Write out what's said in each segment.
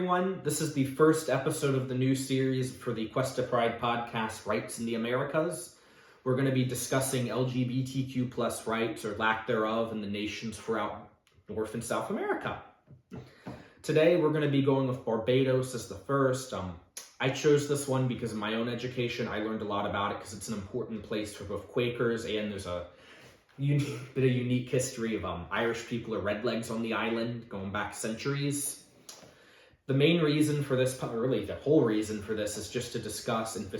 everyone. This is the first episode of the new series for the Cuesta Pride Podcast, Rights in the Americas. We're going to be discussing LGBTQ plus rights or lack thereof in the nations throughout North and South America. Today, we're going to be going with Barbados as the first. I chose this one because of my own education. I learned a lot about it because it's an important place for both Quakers, and there's a bit of unique history of Irish people or redlegs on the island going back centuries. The main reason for this, really the whole reason for this, is just to discuss and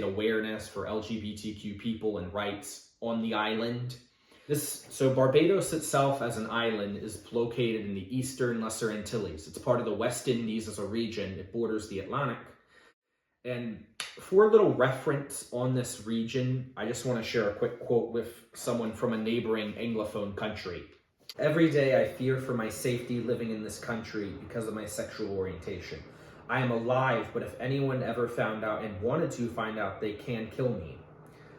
awareness for LGBTQ people and rights on the island. So Barbados itself as an island is located in the Eastern Lesser Antilles. It's part of the West Indies as a region. It borders the Atlantic. And for a little reference on this region, I just want to share a quick quote with someone from a neighboring Anglophone country. Every day I fear for my safety living in this country because of my sexual orientation. I am alive, but if anyone ever found out and wanted to find out, they can kill me.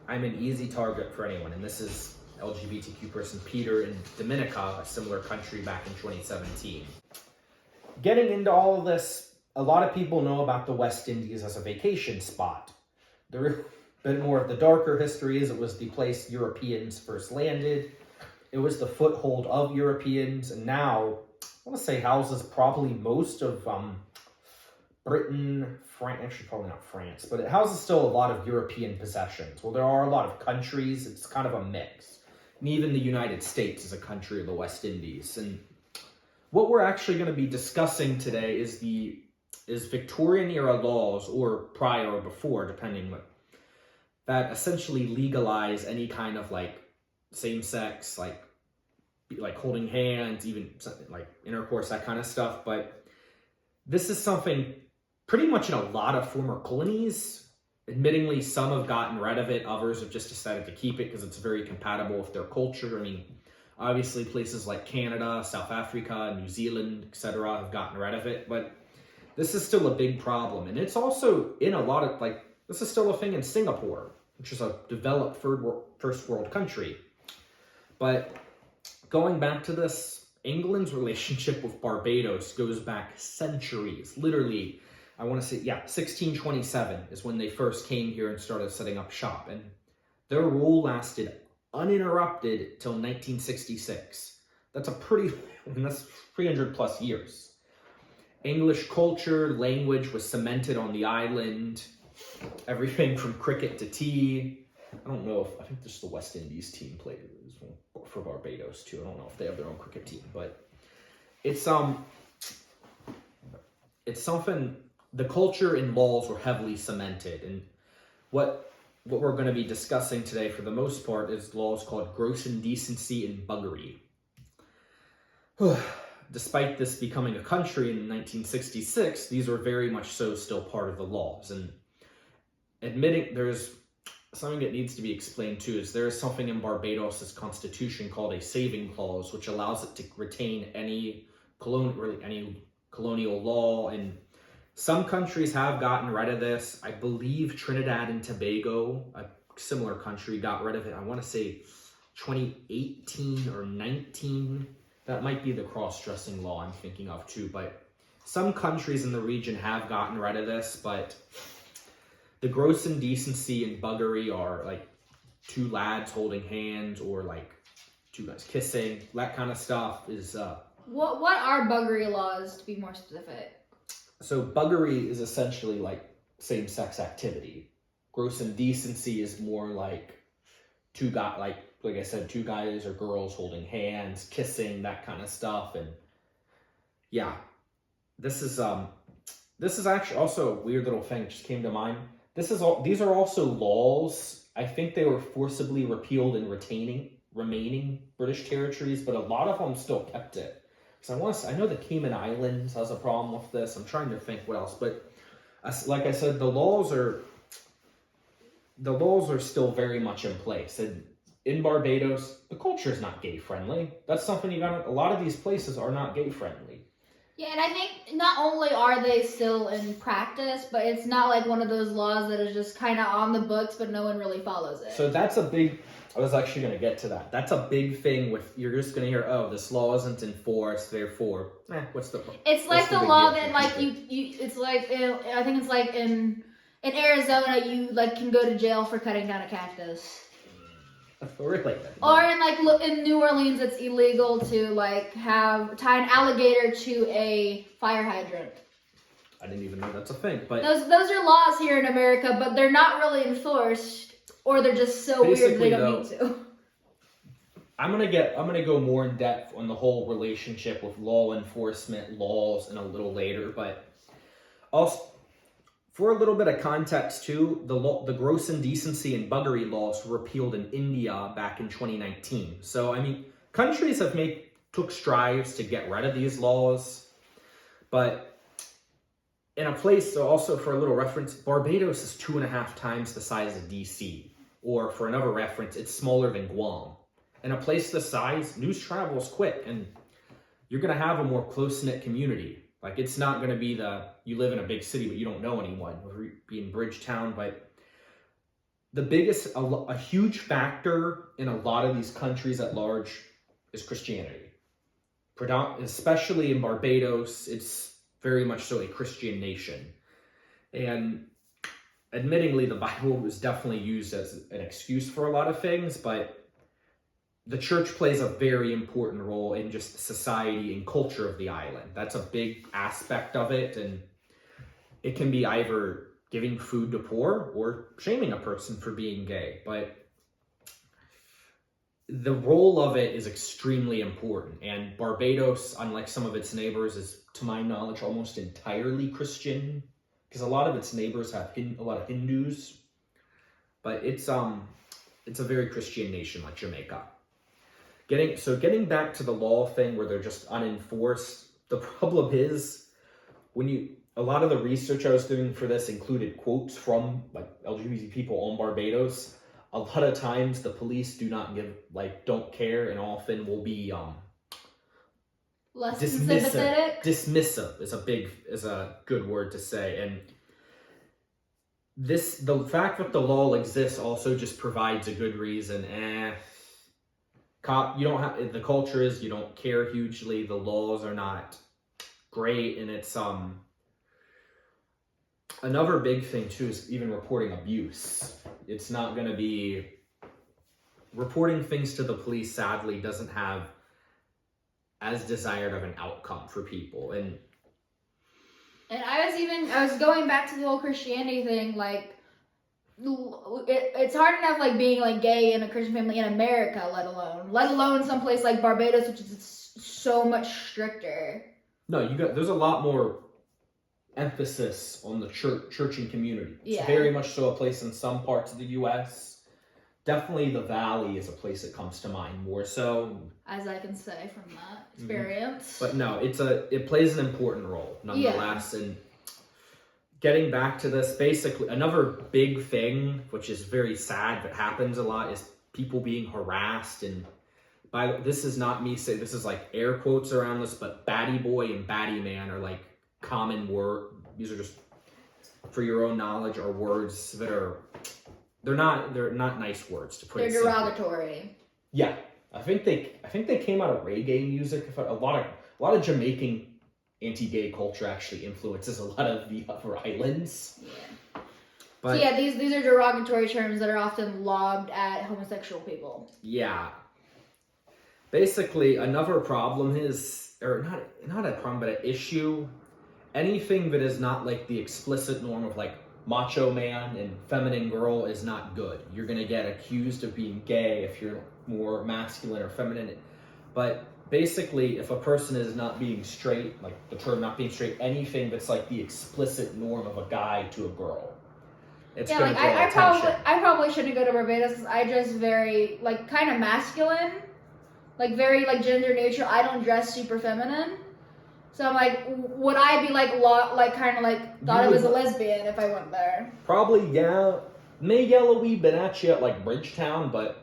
I'm an easy target for anyone. And this is LGBTQ person Peter in Dominica, a similar country back in 2017. Getting into all of this, a lot of people know about the West Indies as a vacation spot. A bit more of the darker history is it was the place Europeans first landed. It was the foothold of Europeans, and now, I want to say houses probably most of Britain, actually probably not France, but it houses still a lot of European possessions. Well, there are a lot of countries, it's kind of a mix. And even the United States is a country of the West Indies. And what we're actually going to be discussing today is Victorian era laws, or prior or before, depending, that essentially legalize any kind of same-sex, like holding hands, even like intercourse, that kind of stuff. But this is something pretty much in a lot of former colonies. Admittingly, some have gotten rid of it. Others have just decided to keep it because it's very compatible with their culture. I mean, obviously places like Canada, South Africa, New Zealand, etc. have gotten rid of it. But this is still a big problem. And it's also in a lot of, this is still a thing in Singapore, which is a developed first world country. But going back to this, England's relationship with Barbados goes back centuries. Literally, I want to say, 1627 is when they first came here and started setting up shop. And their rule lasted uninterrupted till 1966. That's that's 300 plus years. English culture, language was cemented on the island. Everything from cricket to tea. I think just the West Indies team played for Barbados too. I don't know if they have their own cricket team, but it's something, the culture and laws were heavily cemented. And what we're going to be discussing today for the most part is laws called gross indecency and buggery. Despite this becoming a country in 1966, these are very much so still part of the laws. And admitting there's something that needs to be explained too is there is something in Barbados' constitution called a saving clause, which allows it to retain any colonial law. And some countries have gotten rid of this. I believe Trinidad and Tobago, a similar country, got rid of it. I want to say 2018 or 19. That might be the cross-dressing law I'm thinking of too. But some countries in the region have gotten rid of this, but the gross indecency and buggery are like two lads holding hands or like two guys kissing. That kind of stuff is... What are buggery laws, to be more specific? So buggery is essentially like same-sex activity. Gross indecency is more like two guys, like I said, two guys or girls holding hands, kissing, that kind of stuff. And yeah, this is actually also a weird little thing that just came to mind. These are also laws. I think they were forcibly repealed in remaining British territories, but a lot of them still kept it. Because I know the Cayman Islands has a problem with this. I'm trying to think what else, but like I said, the laws are still very much in place. And in Barbados, the culture is not gay friendly. That's something a lot of these places are not gay friendly. Yeah, and I think not only are they still in practice, but it's not like one of those laws that is just kind of on the books, but no one really follows it. So that's a big, I was actually going to get to that. That's a big thing with, you're just going to hear, oh, this law isn't enforced, therefore, what's the point? It's like the law that, like, it's like, I think it's like in Arizona, you, like, can go to jail for cutting down a cactus. Really? Or in New Orleans, it's illegal to like tie an alligator to a fire hydrant. I didn't even know that's a thing. But those are laws here in America, but they're not really enforced, or they're just so weird they don't need to. I'm gonna go more in depth on the whole relationship with law enforcement laws in a little later, but also. For a little bit of context too, the gross indecency and buggery laws were repealed in India back in 2019. So, I mean, countries have took strides to get rid of these laws. But in a place, so also for a little reference, Barbados is 2.5 times the size of DC. Or for another reference, it's smaller than Guam. In a place this size, news travels quick and you're going to have a more close-knit community. Like, it's not going to be you live in a big city, but you don't know anyone, or be in Bridgetown. But a huge factor in a lot of these countries at large is Christianity. Especially in Barbados, it's very much so a Christian nation. And admittingly, the Bible was definitely used as an excuse for a lot of things, but the church plays a very important role in just society and culture of the island. That's a big aspect of it, and it can be either giving food to poor or shaming a person for being gay. But the role of it is extremely important, and Barbados, unlike some of its neighbors, is, to my knowledge, almost entirely Christian, because a lot of its neighbors have a lot of Hindus, but it's a very Christian nation like Jamaica. Getting back to the law thing where they're just unenforced, the problem is a lot of the research I was doing for this included quotes from like LGBT people on Barbados. A lot of times the police don't care, and often will be less sympathetic. Dismissive is a good word to say. And the fact that the law exists also just provides a good reason. The culture is you don't care hugely. The laws are not great, and it's another big thing too is even reporting abuse. It's not going to be reporting things to the police. Sadly, doesn't have as desired of an outcome for people. And I was going back to the whole Christianity thing, like. It's hard enough like being like gay in a Christian family in America, let alone someplace like Barbados, which is so much stricter. No, there's a lot more emphasis on the church and community. It's yeah. Very much so a place in some parts of the U.S. Definitely the Valley is a place that comes to mind more so. As I can say from that experience. Mm-hmm. But no, it plays an important role nonetheless. Yeah. And getting back to this, basically, another big thing, which is very sad but happens a lot, is people being harassed. And this is not me saying, this is like air quotes around this, but baddie boy and baddie man are like common word. These are just, for your own knowledge, are words that they're not nice words to put it simply. They're derogatory. Yeah, I think they came out of reggae music. A lot of Jamaican anti-gay culture actually influences a lot of the other islands. Yeah. But, so yeah, these are derogatory terms that are often lobbed at homosexual people. Yeah. Basically, another problem is, or not a problem, but an issue. Anything that is not like the explicit norm of like macho man and feminine girl is not good. You're gonna get accused of being gay if you're more masculine or feminine. But basically, if a person is not being straight, like the term not being straight, anything that's like the explicit norm of a guy to a girl, it's gonna draw attention. I probably shouldn't go to Barbados because I dress very like kind of masculine, like very like gender neutral. I don't dress super feminine, so I'm like, would I be like kind of like thought I was a lesbian if I went there? Probably, yeah. May yell a wee bit at you at like Bridgetown, but.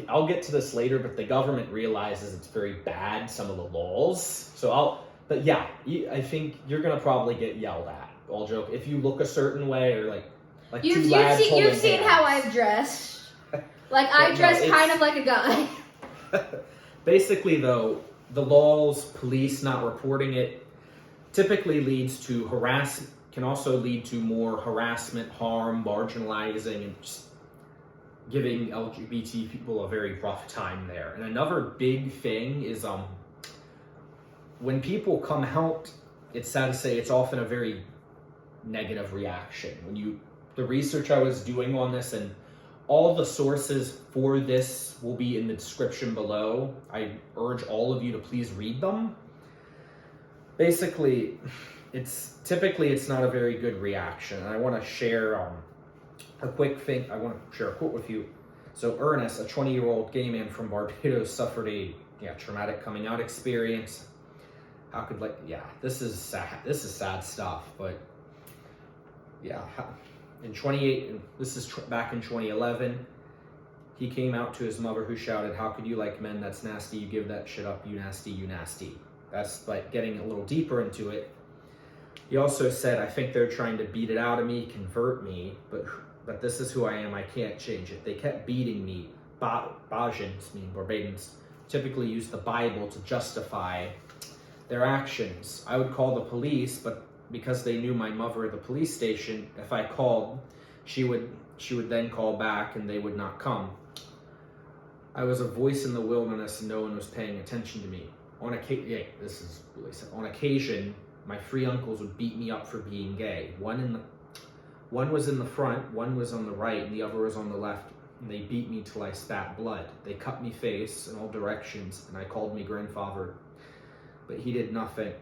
I'll get to this later, but the government realizes it's very bad, some of the laws. But yeah, I think you're gonna probably get yelled at. All joke. If you look a certain way or like You've two lads holding seen hands. how I've dressed. Like I dress kind of like a guy. Basically, though, the laws, police not reporting it, typically leads to harassment. Can also lead to more harassment, harm, marginalizing, and just giving LGBT people a very rough time there. And another big thing is when people come out, it's sad to say it's often a very negative reaction. The research I was doing on this, and all the sources for this will be in the description below. I urge all of you to please read them. Basically, it's not a very good reaction. And I want to share a quick thing. I want to share a quote with you. So Ernest, a 20-year-old gay man from Barbados, suffered a traumatic coming out experience. How could this is sad. This is sad stuff. But yeah, in 28, this is back in 2011. He came out to his mother, who shouted, "How could you like men? That's nasty. You give that shit up. You nasty. You nasty." That's like getting a little deeper into it. He also said, "I think they're trying to beat it out of me, convert me, but this is who I am. I can't change it. They kept beating me." Bajans, meaning Barbadians, typically use the Bible to justify their actions. I would call the police, but because they knew my mother at the police station, if I called, she would then call back and they would not come. I was a voice in the wilderness and no one was paying attention to me. On occasion, my three uncles would beat me up for being gay. One was in the front, one was on the right, and the other was on the left. And they beat me till I spat blood. They cut me face in all directions, and I called me grandfather, but he did nothing.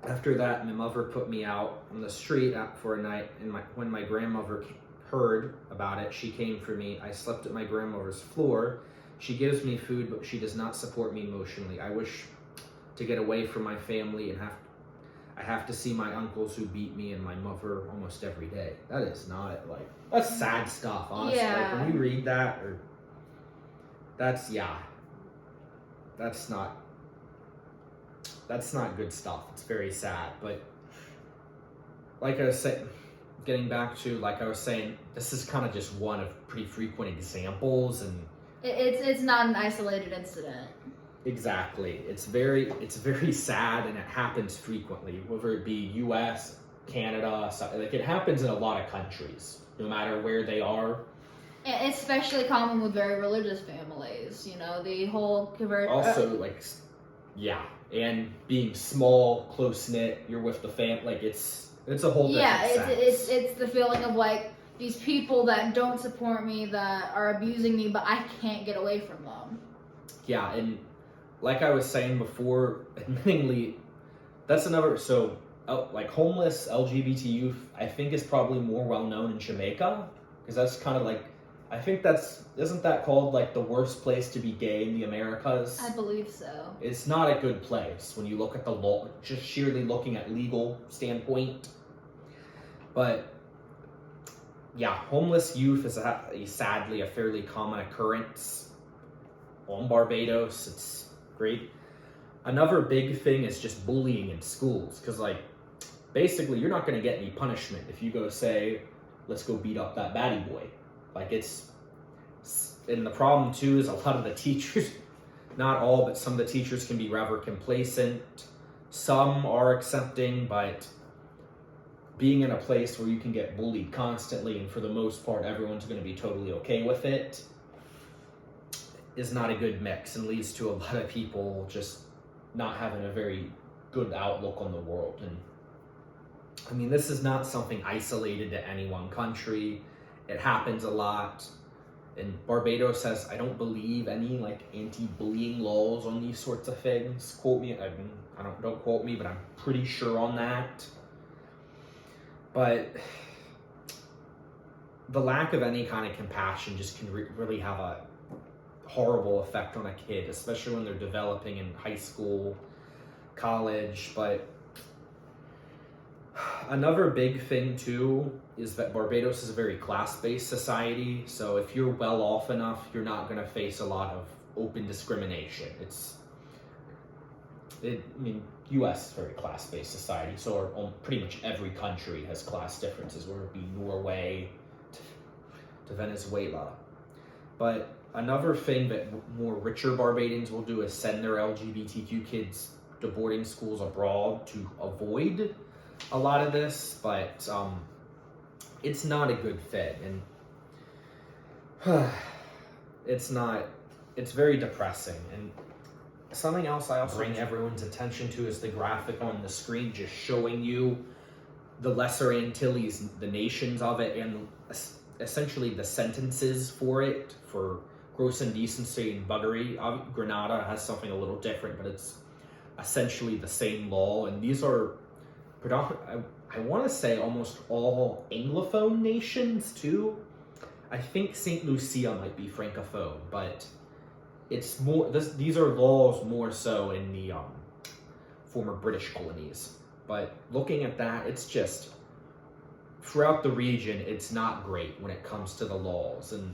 After that, my mother put me out on the street for a night, and when my grandmother heard about it, she came for me. I slept at my grandmother's floor. She gives me food, but she does not support me emotionally. I wish to get away from my family and I have to see my uncles who beat me and my mother almost every day. That is not that's sad stuff, honestly. Yeah. When you read that, that's not good stuff. It's very sad. But like I was saying, getting back to I was saying, this is kind of just one of pretty frequent examples, and it's not an isolated incident. Exactly. It's very sad, and it happens frequently, whether it be U.S., Canada, it happens in a lot of countries, no matter where they are. And especially common with very religious families, the whole Also, and being small, close-knit, you're with the family, it's a whole different sense. it's the feeling of these people that don't support me, that are abusing me, but I can't get away from them. Yeah, and like I was saying before, admittingly, that's another, homeless LGBT youth, I think is probably more well-known in Jamaica, because that's kind of I think isn't that called the worst place to be gay in the Americas? I believe so. It's not a good place when you look at the law, just sheerly looking at legal standpoint. But yeah, homeless youth is sadly a fairly common occurrence on Barbados. It's great. Another big thing is just bullying in schools, because basically you're not going to get any punishment if you go say, let's go beat up that baddie boy. And the problem too is a lot of the teachers, not all, but some of the teachers can be rather complacent. Some are accepting, but being in a place where you can get bullied constantly, and for the most part everyone's going to be totally okay with it, is not a good mix, and leads to a lot of people just not having a very good outlook on the world. And I mean, this is not something isolated to any one country. It happens a lot. And Barbados has, I don't believe, any anti-bullying laws on these sorts of things. Quote me, don't quote me, but I'm pretty sure on that. But the lack of any kind of compassion just can really have a horrible effect on a kid, especially when they're developing in high school, college. But another big thing too is that Barbados is a very class-based society, so if you're well off enough, you're not going to face a lot of open discrimination. U.S. is a very class-based society, so pretty much every country has class differences, whether it be Norway to Venezuela. But another thing that more richer Barbadians will do is send their LGBTQ kids to boarding schools abroad to avoid a lot of this, but it's not a good fit, and it's very depressing. And something else I also bring everyone's attention to is the graphic on the screen, just showing you the Lesser Antilles, the nations of it, and essentially the sentences for it, for gross indecency and buggery. Grenada has something a little different, but it's essentially the same law. And these are I want to say almost all Anglophone nations too. I think St. Lucia might be Francophone, but it's more. These are laws more so in the former British colonies. But looking at that, it's just throughout the region, it's not great when it comes to the laws, and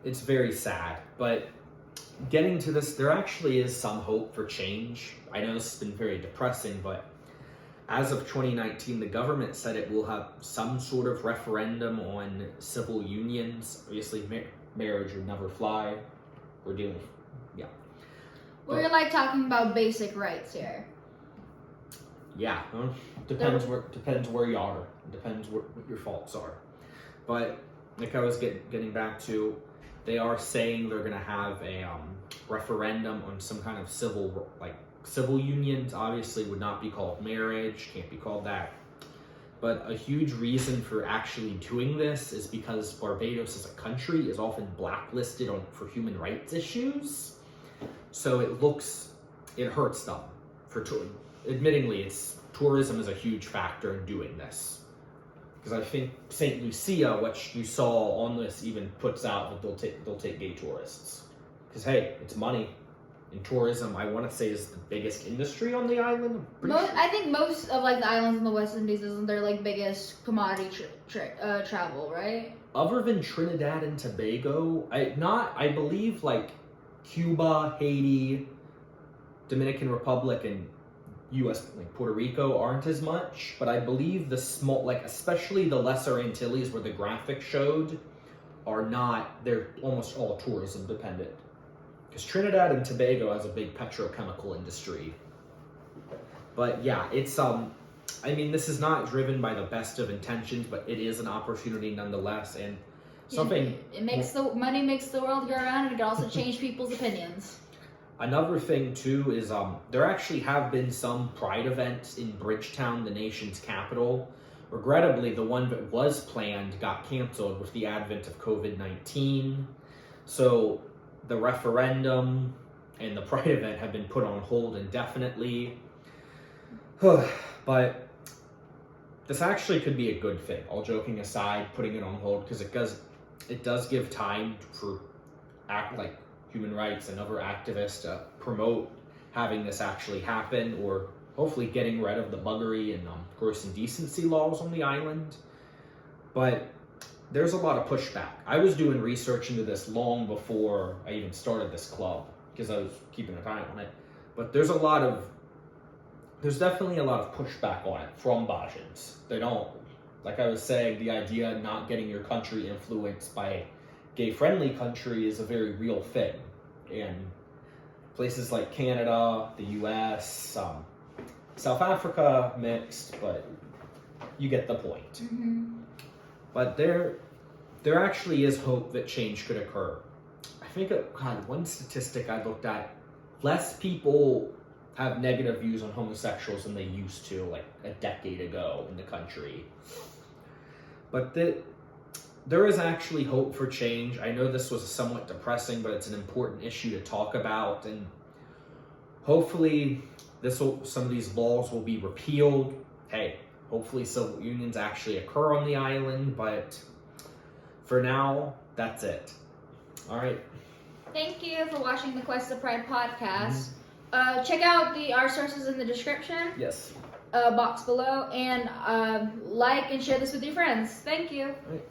it's very sad. But getting to this, there actually is some hope for change. I know this has been very depressing, but as of 2019, the government said it will have some sort of referendum on civil unions. Obviously, marriage would never fly. We're dealing with, yeah. We're like talking about basic rights here. Yeah, depends where you are. Depends what your faults are. But like I was getting back to, they are saying they're gonna have a referendum on some kind of civil unions. Obviously would not be called marriage, can't be called that. But a huge reason for actually doing this is because Barbados as a country is often blacklisted for human rights issues. So it hurts them for touring. Admittingly, tourism is a huge factor in doing this. Because I think St. Lucia, which you saw on this, even puts out that they'll take gay tourists. Because hey, it's money. And tourism, I want to say, is the biggest industry on the island. I think most of like the islands in the West Indies isn't their like biggest commodity travel, right? Other than Trinidad and Tobago, I believe like Cuba, Haiti, Dominican Republic, and U.S. like Puerto Rico aren't as much. But I believe the small, like especially the Lesser Antilles, where the graphic showed, are not. They're almost all tourism dependent. Because Trinidad and Tobago has a big petrochemical industry. But yeah, it's I mean, this is not driven by the best of intentions, but it is an opportunity nonetheless, and something. Money makes the world go around, and it can also change people's opinions. Another thing too is there actually have been some Pride events in Bridgetown, the nation's capital. Regrettably, the one that was planned got canceled with the advent of COVID-19. So the referendum and the Pride event have been put on hold indefinitely. But this actually could be a good thing, all joking aside, putting it on hold, because it does give time for human rights and other activists to promote having this actually happen, or hopefully getting rid of the buggery and gross indecency laws on the island. But there's a lot of pushback. I was doing research into this long before I even started this club, because I was keeping an eye on it. But there's definitely a lot of pushback on it from Bajans. They don't, like I was saying, the idea of not getting your country influenced by gay-friendly country is a very real thing. And places like Canada, the US, South Africa, mixed, but you get the point. Mm-hmm. But there actually is hope that change could occur. I think, one statistic I looked at, less people have negative views on homosexuals than they used to, like a decade ago in the country. But there is actually hope for change. I know this was somewhat depressing, but it's an important issue to talk about, and hopefully some of these laws will be repealed. Hey, hopefully civil unions actually occur on the island, but for now, that's it. All right. Thank you for watching the Cuesta Pride Podcast. Check out our sources in the description. Yes. Box below, and like and share this with your friends. Thank you. All right.